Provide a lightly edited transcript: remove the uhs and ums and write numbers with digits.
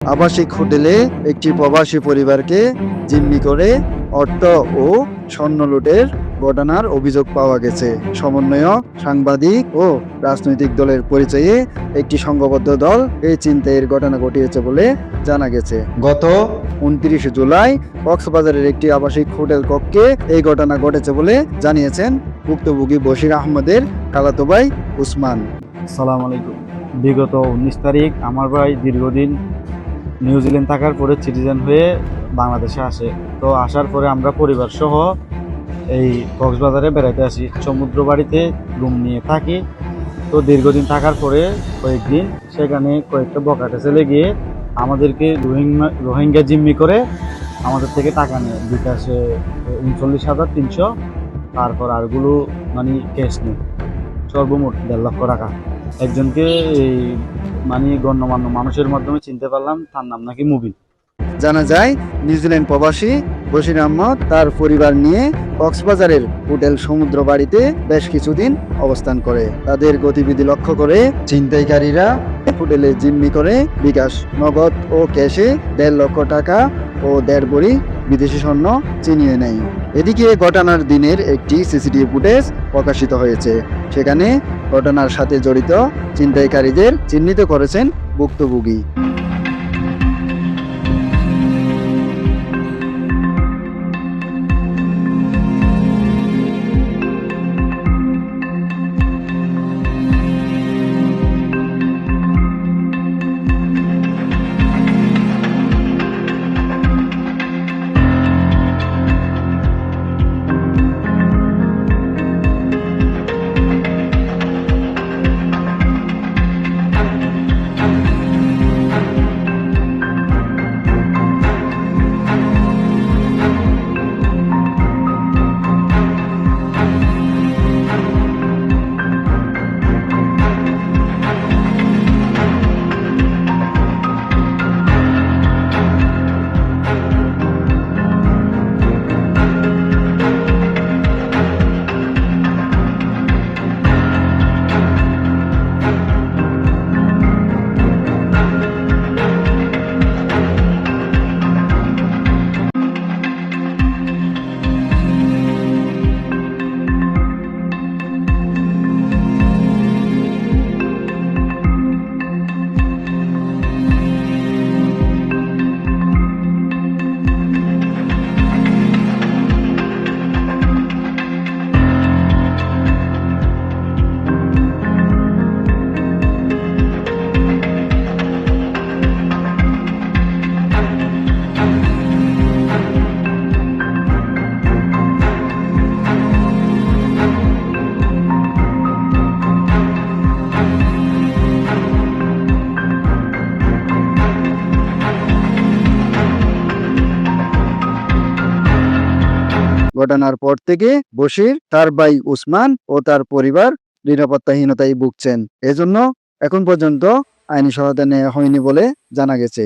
আবাসিক হোটেলে একটি প্রবাসী পরিবারকে জিম্মি করে অর্থ ও স্বর্ণ লুটের ঘটনার অভিযোগ পাওয়া গেছে। সমন্বয়ক, সাংবাদিক ও রাজনৈতিক দলের পরিচয়ে একটি সংঘবদ্ধ দল এই ছিনতাইয়ের ঘটনা ঘটিয়েছে বলে জানা গেছে। গত 29 জুলাই কক্সবাজারের একটি আবাসিক হোটেল কক্ষে এই ঘটনা ঘটেছে বলে জানিয়েছেন ভুক্তভোগী বশির আহমেদের খালাতো ভাই উসমান। আসসালামু আলাইকুম। বিগত 19 তারিখ আমার ভাই দীর্ঘদিন নিউজিল্যান্ড থাকার পরে সিটিজেন হয়ে বাংলাদেশে আসে। তো আসার পরে আমরা পরিবার সহ এই কক্সবাজারে বেড়াতে আসি, সমুদ্র বাড়িতে রুম নিয়ে থাকি। তো দীর্ঘদিন থাকার পরে কয়েকদিন সেখানে কয়েকটা বখাটে ছেলে গিয়ে আমাদেরকে রোহিঙ্গা জিম্মি করে আমাদের থেকে টাকা নেয় বিকাশে 39,300, তারপর আরগুলো মানে ক্যাশ নেই, সর্বমোট 1.5 লক্ষ টাকা। একজনকে এই মানে গণ্যমান্য মানুষের মাধ্যমে চিনতে পারলাম, তার নাম নাকি মুবিন। জানা যায় নিউজিল্যান্ড প্রবাসী বশির আহমদ তার পরিবার নিয়ে কক্সবাজারের হোটেল সমুদ্র বাড়িতে বেশ কিছুদিন অবস্থান করে। তাদের গতিবিধি লক্ষ্য করে ছিনতাইকারীরা হোটেলে জিম্মি করে বিকাশ নগদ ও ক্যাশে 1.5 লক্ষ টাকা ও 1.5 ভরি বিদেশি স্বর্ণ ছিনিয়ে নেয়। এদিকে ঘটনার দিনের একটি সিসিটিভি ফুটেজ প্রকাশিত হয়েছে। সেখানে ঘটনার সাথে জড়িত ছিনতাইকারীদের চিহ্নিত করেছেন ভুক্তভোগী। ঘটনার পর থেকে বশির, তার ভাই উসমান ও তার পরিবার নিরাপত্তাহীনতায় ভুগছেন। এজন্য এখন পর্যন্ত আইনি সহায়তা নেওয়া হয়নি বলে জানা গেছে।